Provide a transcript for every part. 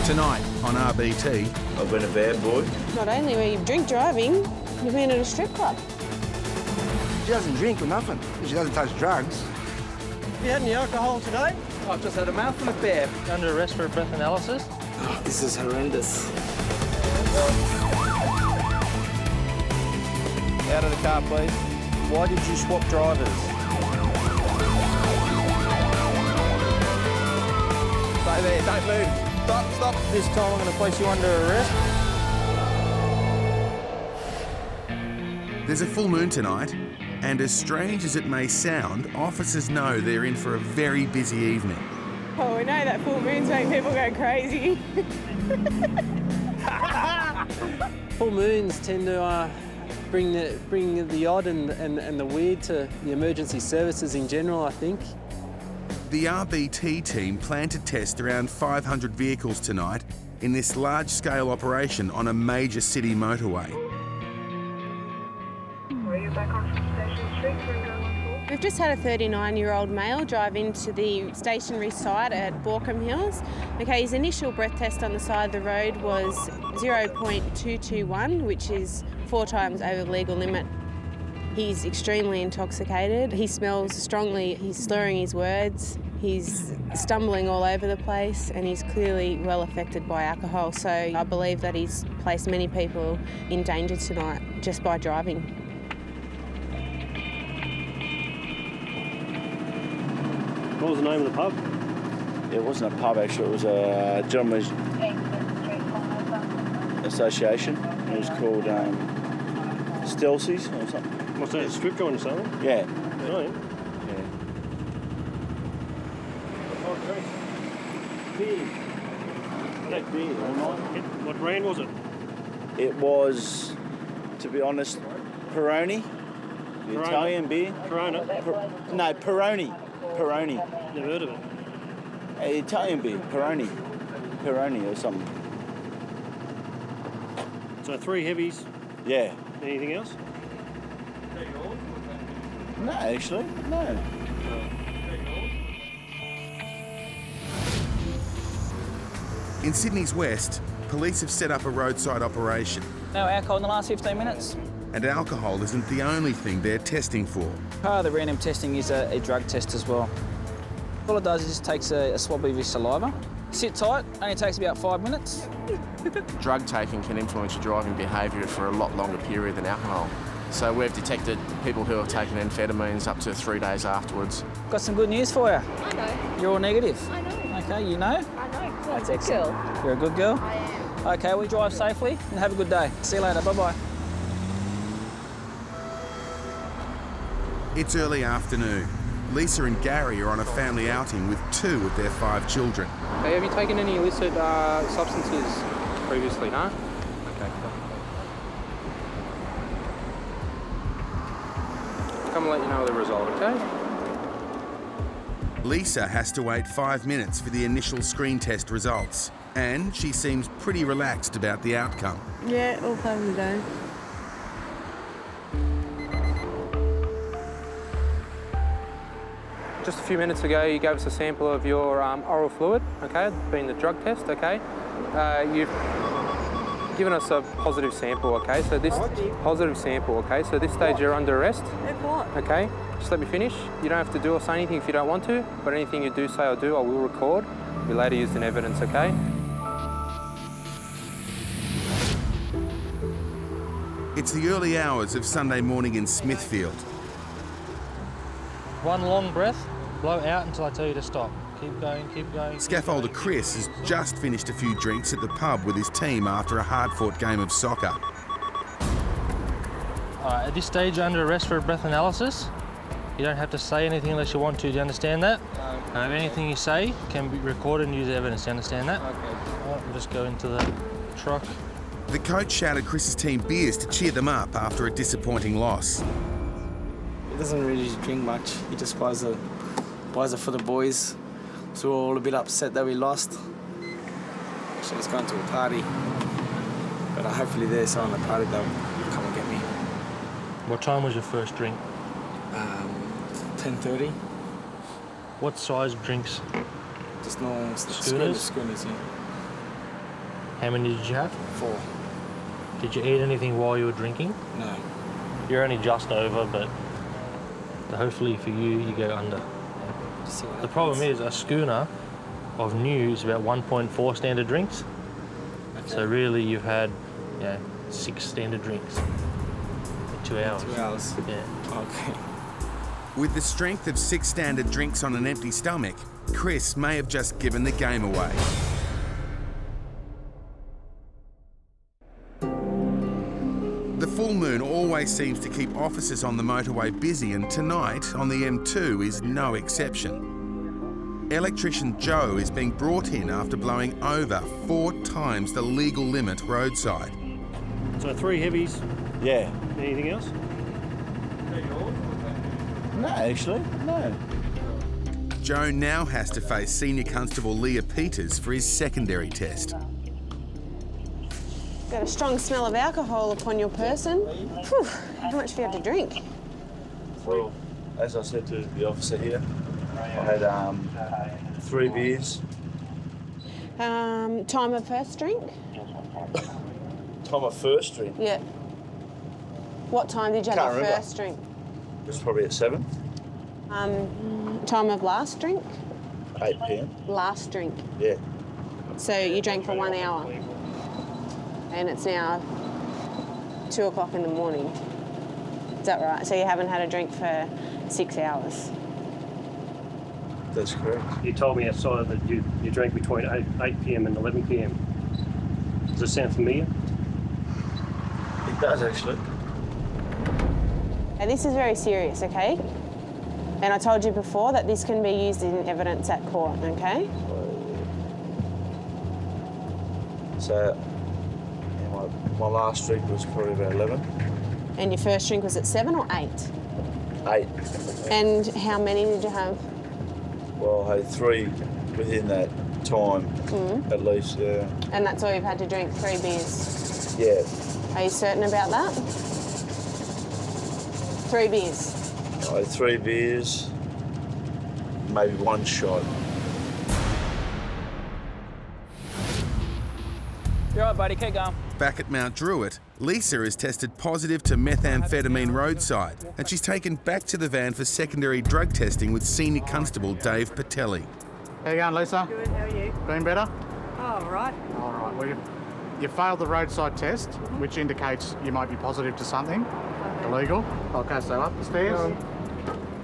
Tonight on RBT. I've been a bad boy. Not only were you drink driving, you've been at a strip club. She doesn't drink or nothing. She doesn't touch drugs. Have you had any alcohol today? I've just had a mouthful of beer. Under arrest for a breath analysis. Oh, this is horrendous. Out of the car, please. Why did you swap drivers? Stay there, don't move. Stop. This time I'm going to place you under arrest. There's a full moon tonight, and as strange as it may sound, officers know they're in for a very busy evening. Oh, we know that full moons make people go crazy. Full moons tend to bring the odd and the weird to the emergency services in general, I think. The RBT team plan to test around 500 vehicles tonight in this large-scale operation on a major city motorway. We've just had a 39-year-old male drive into the stationary site at Borkham Hills. Okay, his initial breath test on the side of the road was 0.221, which is 4 times over the legal limit. He's extremely intoxicated. He smells strongly. He's slurring his words. He's stumbling all over the place, and he's clearly well affected by alcohol. So I believe that he's placed many people in danger tonight just by driving. What was the name of the pub? It wasn't a pub, actually. It was a gentleman's association. It was called Stelcy's or something. What's that, a strip joint or something? Yeah. Oh, yeah. What brand was it? It was, to be honest, Peroni. The Peroni. Italian beer. Corona. No, Peroni. Peroni. Never heard of it. Italian beer. Peroni. Peroni or something. So 3 heavies. Yeah. Anything else? No, actually, no. In Sydney's west, police have set up a roadside operation. No alcohol in the last 15 minutes. And alcohol isn't the only thing they're testing for. Part of the random testing is a drug test as well. All it does is just takes a swab of your saliva. Sit tight, only takes about 5 minutes. Drug taking can influence your driving behaviour for a lot longer period than alcohol. So we've detected people who have taken amphetamines up to 3 days afterwards. Got some good news for you. I know. You're all negative. I know. Okay, you know? I know. That's excellent. You're a good girl? I am. Okay, we drive safely and have a good day. See you later. Bye-bye. It's early afternoon. Lisa and Gary are on a family outing with 2 of their 5 children. Hey, have you taken any illicit substances previously, no? Okay, cool. Come and let you know the result, okay? Lisa has to wait 5 minutes for the initial screen test results, and she seems pretty relaxed about the outcome. Yeah, all fine and go. Just a few minutes ago, you gave us a sample of your oral fluid, okay, being the drug test, okay? You've given us a positive sample, okay? So this positive sample, okay? So this stage you're under arrest. Okay? Just let me finish. You don't have to do or say anything if you don't want to, but anything you do say or do, I will record. Be later used in evidence, okay? It's the early hours of Sunday morning in Smithfield. One long breath, blow out until I tell you to stop. Keep going, keep going. Scaffolder Chris has just finished a few drinks at the pub with his team after a hard-fought game of soccer. All right, at this stage, you're under arrest for a breath analysis. You don't have to say anything unless you want to. Do you understand that? Anything you say can be recorded and used as evidence. Do you understand that? Okay. All right, we'll just go into the truck. The coach shouted Chris's team beers to cheer them up after a disappointing loss. He doesn't really drink much. He just buys it for the boys. So we're all a bit upset that we lost. So he's going to a party. But hopefully there's someone at the party that will come and get me. What time was your first drink? 10:30. What size drinks? Just normal Schooners? Schooners, yeah. How many did you have? 4. Did you eat anything while you were drinking? No. You're only just over, but hopefully for you, you go under. The problem is a schooner of new is about 1.4 standard drinks. Okay. So really you've had 6 standard drinks in 2 hours. 2 hours? Yeah. Okay. With the strength of 6 standard drinks on an empty stomach, Chris may have just given the game away. The full moon always seems to keep officers on the motorway busy, and tonight on the M2 is no exception. Electrician Joe is being brought in after blowing over 4 times the legal limit roadside. So 3 heavies. Yeah. Anything else? No, actually, no. Joe now has to face Senior Constable Leah Peters for his secondary test. Got a strong smell of alcohol upon your person. Whew, how much do you have to drink? Well, as I said to the officer here, I had 3 beers. Time of first drink? Time of first drink? Yeah. What time did you have your first drink? It was probably at 7. Time of last drink? 8 p.m. Last drink. Yeah. So you drank for 1 hour. And it's now 2 o'clock in the morning. Is that right? So you haven't had a drink for 6 hours? That's correct. You told me outside that you drank between 8 p.m. and 11 p.m. Does it sound familiar? It does, actually. And this is very serious, okay? And I told you before that this can be used in evidence at court, okay? So, my last drink was probably about 11. And your first drink was at 7 or 8? 8. And how many did you have? Well, I had 3 within that time, at least, yeah. And that's all you've had to drink, 3 beers? Yeah. Are you certain about that? 3 beers? I had 3 beers, maybe 1 shot. You're right, buddy, keep going. Back at Mount Druitt, Lisa is tested positive to methamphetamine roadside, and she's taken back to the van for secondary drug testing with Senior Constable Dave Patelli. How you going, Lisa? Good, how are you? Been better? Oh, all right. All right. Well, you failed the roadside test, which indicates you might be positive to something illegal. Okay, so up the stairs,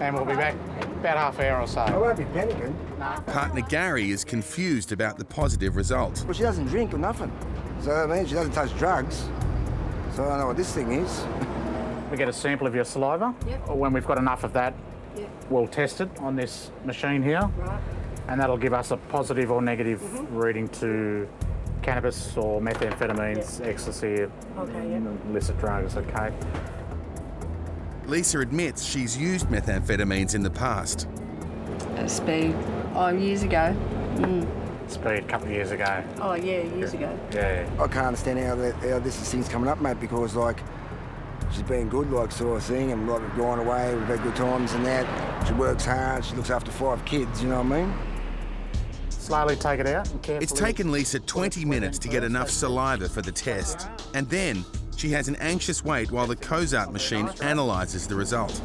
and we'll be back about half hour or so. I won't be panicking. Partner Gary is confused about the positive result. Well, she doesn't drink or nothing. So, I mean, she doesn't touch drugs. So I don't know what this thing is. We get a sample of your saliva. Yep. When we've got enough of that, Yep. we'll test it on this machine here. Right. And that'll give us a positive or negative reading to cannabis or methamphetamines, ecstasy, illicit drugs, okay? Lisa admits she's used methamphetamines in the past. Speed. Oh, years ago. Speed a couple of years ago. Oh, yeah, years ago. Yeah. I can't understand how this thing's coming up, mate, because, like, she's been good, like, sort of thing, and, like, we've gone away, we've had good times and that. She works hard, she looks after 5 kids, you know what I mean? Slowly take it out and carefully. It's taken Lisa 20 minutes to get enough saliva for the test, and then she has an anxious wait while the Cozart machine analyses the result.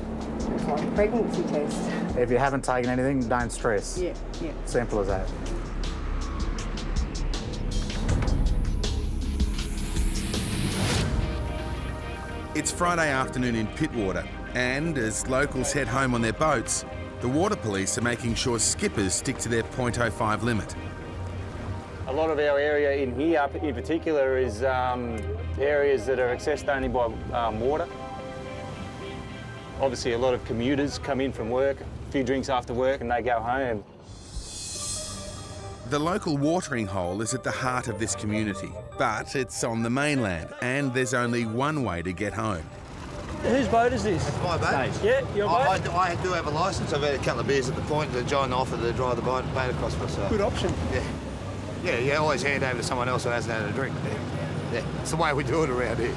It's like a pregnancy test. If you haven't taken anything, don't stress. Yeah. Simple as that. It's Friday afternoon in Pittwater, and as locals head home on their boats, the water police are making sure skippers stick to their .05 limit. A lot of our area in here, in particular, is areas that are accessed only by water. Obviously, a lot of commuters come in from work, a few drinks after work, and they go home. The local watering hole is at the heart of this community, but it's on the mainland, and there's only one way to get home. Whose boat is this? It's my boat. Yeah, your boat? I do have a licence. I've had a couple of beers at the point. John offered to drive the boat across myself. Good option. Yeah, always hand over to someone else who hasn't had a drink. Yeah, it's the way we do it around here.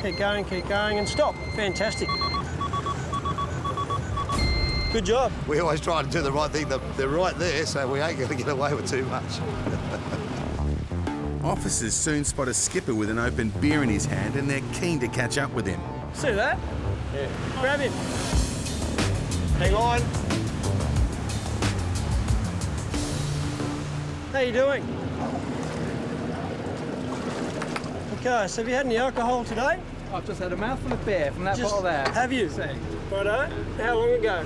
Keep going, and stop. Fantastic. Good job. We always try to do the right thing. They're right there, so we ain't going to get away with too much. Officers soon spot a skipper with an open beer in his hand and they're keen to catch up with him. See that? Yeah. Grab him. Hang on. How you doing? Okay, so have you had any alcohol today? I've just had a mouthful of beer from that bottle there. Have you? Righto. How long ago?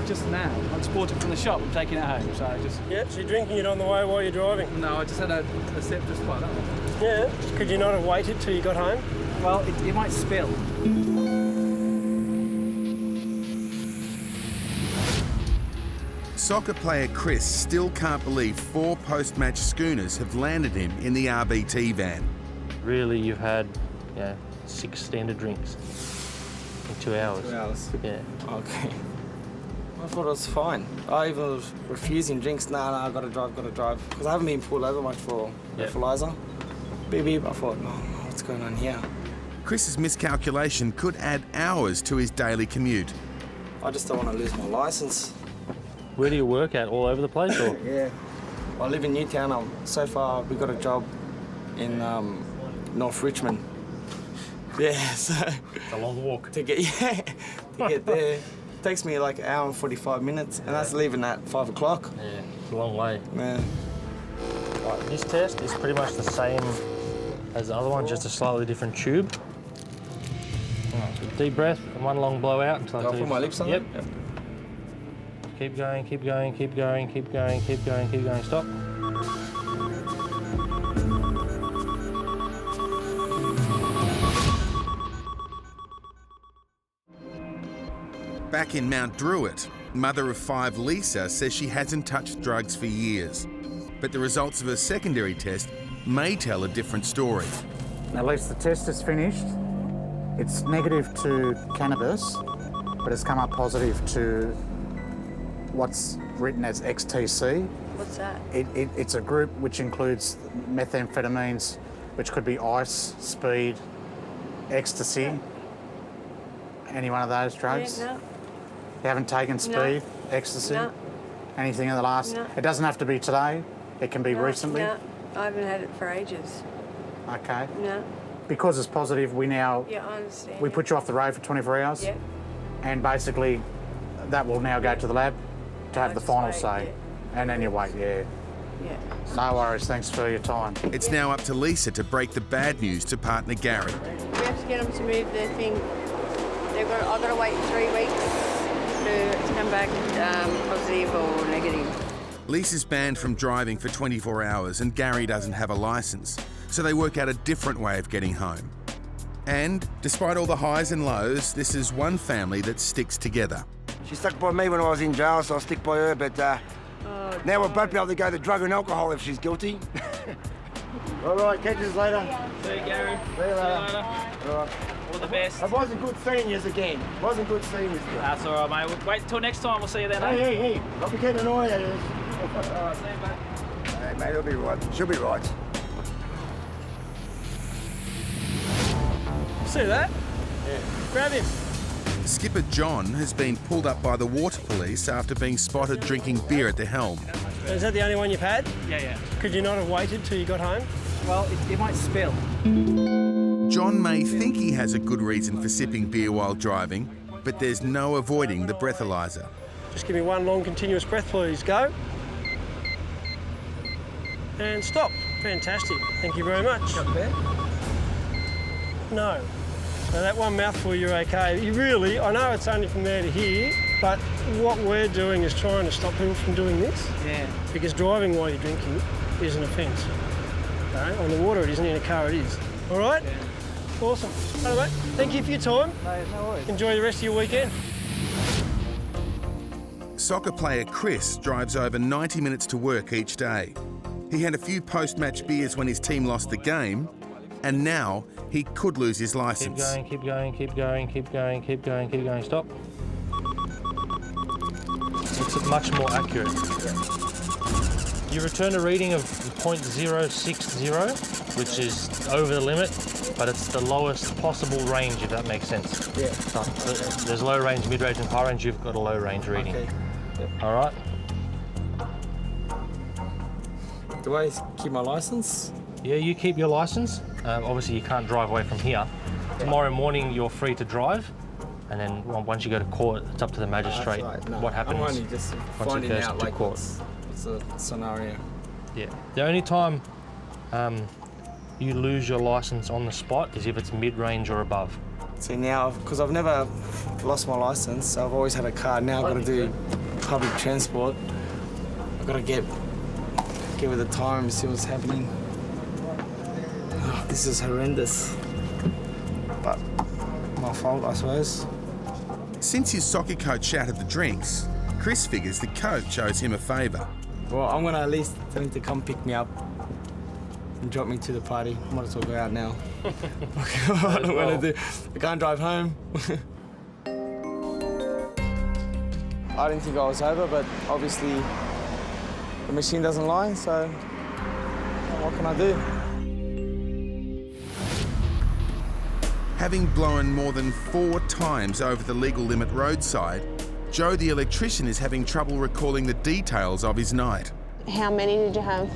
Just now. I just bought it from the shop. I'm taking it home, so I just... Yeah, so you're drinking it on the way while you're driving? No, I just had a sip just like that. Yeah. Could you not have waited till you got home? Well, it might spill. Soccer player Chris still can't believe 4 post-match schooners have landed him in the RBT van. Really, you've had 6 standard drinks in 2 hours. 2 hours? Yeah. Okay. I thought it was fine. I even was refusing drinks. No, I've got to drive. Because I haven't been pulled over much for breathalyzer. Beep, beep. I thought, no, what's going on here? Chris's miscalculation could add hours to his daily commute. I just don't want to lose my licence. Where do you work at? All over the place? Or? Yeah. I live in Newtown. So far, we got a job in North Richmond. Yeah, so... It's a long walk. To get there. It takes me like an hour and 45 minutes, and that's leaving at 5 o'clock. Yeah, it's a long way. Yeah. Right, this test is pretty much the same as the other one, just a slightly different tube. Right, so deep breath and 1 long blowout until Do I put my lips on? Yep. Keep going, keep going, keep going, keep going, keep going, keep going. Stop. Back in Mount Druitt, mother of 5 Lisa says she hasn't touched drugs for years. But the results of her secondary test may tell a different story. At least the test is finished. It's negative to cannabis, but it's come up positive to what's written as XTC. What's that? It's a group which includes methamphetamines, which could be ice, speed, ecstasy. Any one of those drugs? Yeah, no. You haven't taken speed, ecstasy? No. Anything in the last? No. It doesn't have to be today. It can be recently. No, I haven't had it for ages. Okay. No. Because it's positive, we now Yeah, I understand. we put you off the road for 24 hours. Yeah. And basically, that will now go to the lab to have the final say. And then you wait, yeah. Yeah. No worries, thanks for your time. It's now up to Lisa to break the bad news to partner Gary. We have to get them to move their thing. I've got to wait 3 weeks to come back positive or negative. Lisa's banned from driving for 24 hours and Gary doesn't have a licence, so they work out a different way of getting home. And despite all the highs and lows, this is one family that sticks together. She stuck by me when I was in jail, so I'll stick by her, but now we'll both be able to go to drug and alcohol if she's guilty. All right, catch us later. See you, Gary. See you later. All right. All the best. It wasn't good seeing you again. It wasn't good seeing you. That's all right, mate. Wait till next time. We'll see you then. Hey, don't be getting annoyed at us. All right, see you, mate. Hey, mate, it'll be right. She'll be right. See that? Yeah. Grab him. Skipper John has been pulled up by the water police after being spotted drinking beer at the helm. Is that the only one you've had? Yeah. Could you not have waited till you got home? Well, it might spill. John may think he has a good reason for sipping beer while driving, but there's no avoiding the breathalyzer. Just give me 1 long continuous breath, please. Go. And stop. Fantastic. Thank you very much. Got the beer? No. Now that 1 mouthful, you're okay. You really, I know it's only from there to here, but what we're doing is trying to stop people from doing this. Yeah. Because driving while you're drinking is an offence. Okay? On the water it isn't, in a car it is. All right? Yeah. Awesome. Hello, mate. Thank you for your time. No worries. Enjoy the rest of your weekend. Soccer player Chris drives over 90 minutes to work each day. He had a few post-match beers when his team lost the game, and now he could lose his licence. Keep going, keep going, keep going, keep going, keep going, stop. It's much more accurate. You return a reading of 0.060, which is over the limit, but it's the lowest possible range, if that makes sense. Yeah. So, there's low range, mid range and high range, you've got a low range reading. Okay. Yep. All right? Do I keep my licence? Yeah, you keep your licence. Obviously, you can't drive away from here. Tomorrow morning, you're free to drive. And then once you go to court, it's up to the magistrate what happens. I'm only just once finding it goes out to like court. what's the scenario. Yeah. The only time you lose your licence on the spot is if it's mid-range or above. See now, because I've never lost my licence, so I've always had a car. Now I've got to do public transport. I've got to get with the time, see what's happening. Oh, this is horrendous. But my fault, I suppose. Since his soccer coach shouted the drinks, Chris figures the coach owes him a favour. Well, I'm going to at least tell him to come pick me up and drop me to the party. I might as well go out now. What am I going to do? I can't drive home. I didn't think I was over, but obviously the machine doesn't lie, so what can I do? Having blown more than 4 times over the legal limit roadside, Joe the electrician is having trouble recalling the details of his night. How many did you have?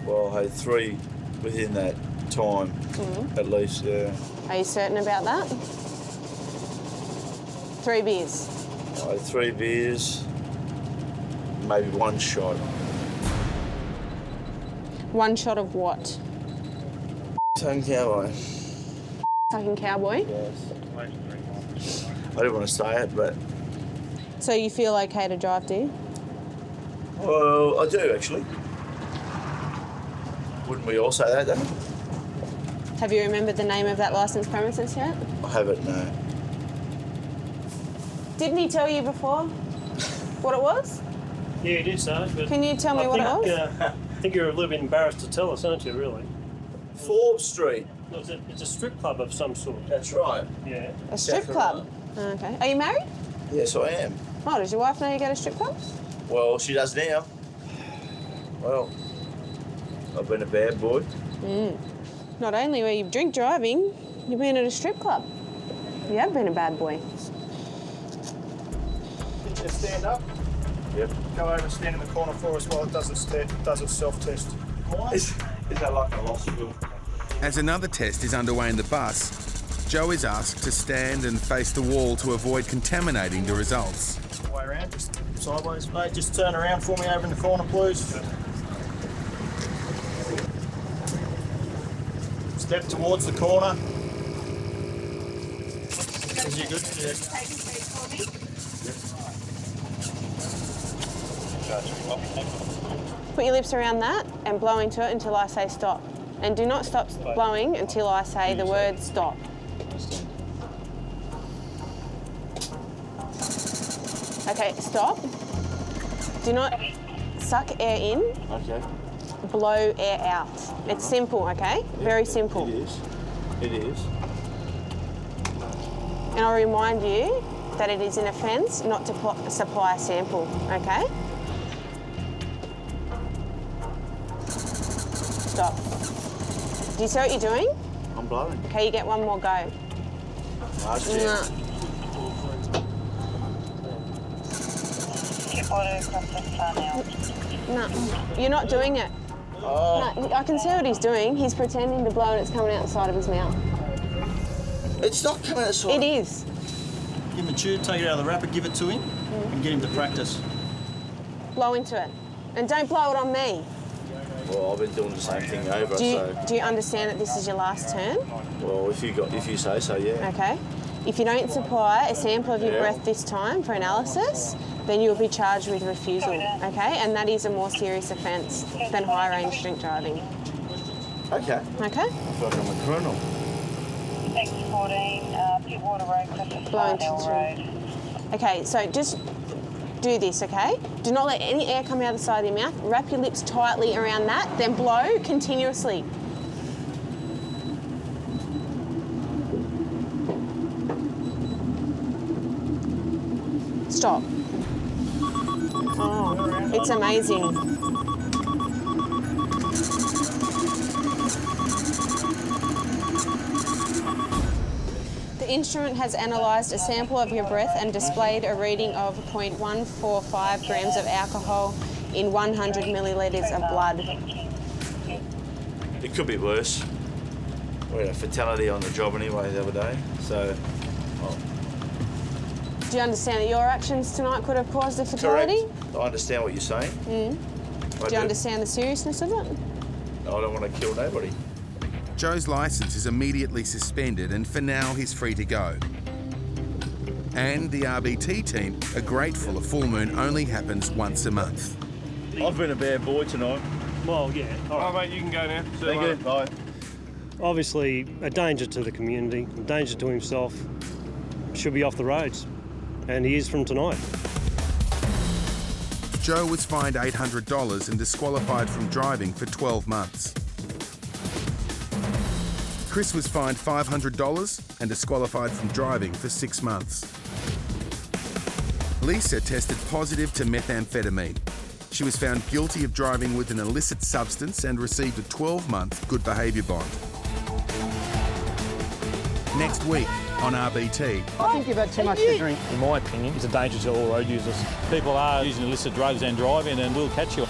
Well, I had 3 within that time, at least, yeah. Are you certain about that? 3 beers? I had 3 beers, maybe 1 shot. 1 shot of what? Tongue cowboy. Sucking cowboy? Yes. I didn't want to say it, but... So you feel okay to drive, do you? Well, I do, actually. Wouldn't we all say that, though? Have you remembered the name of that licensed premises yet? I haven't, no. Didn't he tell you before what it was? Yeah, he did say. But Can you tell me what it was? I think you're a little bit embarrassed to tell us, aren't you, really? Forbes Street. It's a strip club of some sort. That's right. Yeah. A strip club? Okay. Are you married? Yes, I am. Oh, does your wife know you go to strip clubs? Well, she does now. Well, I've been a bad boy. Not only were you drink driving, you've been at a strip club. You have been a bad boy. Just stand up. Yep. Go over and stand in the corner for us while it does its self-test. Is that like a lost will? As another test is underway in the bus, Joe is asked to stand and face the wall to avoid contaminating the results. Way around, just sideways. Mate, just turn around for me over in the corner, please. Step towards the corner. Is you good? Yeah. Put your lips around that and blow into it until I say stop. And do not stop blowing until I say the word stop. Okay, stop. Do not suck air in. Okay. Blow air out. It's simple, okay? Very simple. It is. It is. And I'll remind you that it is an offence not to supply a sample, okay? Stop. Do you see what you're doing? I'm blowing. Okay, you get one more go. Last chance. No, you're not doing it. Oh. No, I can see what he's doing. He's pretending to blow and it's coming out the side of his mouth. It's not coming out the side. It is. Give him a tube, take it out of the wrapper, give it to him, and get him to practice. Blow into it. And don't blow it on me. Well, I've been doing the same thing over, so... Do you understand that this is your last turn? Well, if you say so, yeah. Okay. If you don't supply a sample of your Yeah. breath this time for analysis, then you'll be charged with refusal, okay? And that is a more serious offence than high-range drink driving. Okay. Okay? I feel like I'm a criminal. Thanks, 14, Pittwater Road, Clifford Blow into Farnell the Road. Okay, so just do this, okay? Do not let any air come out the side of your mouth. Wrap your lips tightly around that, then blow continuously. Stop. Oh, it's amazing. The instrument has analysed a sample of your breath and displayed a reading of 0.145 grams of alcohol in 100 millilitres of blood. It could be worse. We had a fatality on the job anyway the other day, so... Do you understand that your actions tonight could have caused a fatality? Correct. I understand what you're saying. Do you understand the seriousness of it? I don't want to kill nobody. Joe's licence is immediately suspended and for now he's free to go. And the RBT team are grateful a full moon only happens once a month. I've been a bad boy tonight. Well, yeah. All right, mate, you can go now. Thank you. Bye. Obviously, a danger to the community, a danger to himself. Should be off the roads. And he is from tonight. Joe was fined $800 and disqualified from driving for 12 months. Chris was fined $500 and disqualified from driving for 6 months. Lisa tested positive to methamphetamine. She was found guilty of driving with an illicit substance and received a 12-month good behaviour bond. Next week on RBT. I think you've had too much to drink. In my opinion, it's a danger to all road users. People are using illicit drugs and driving and we'll catch you.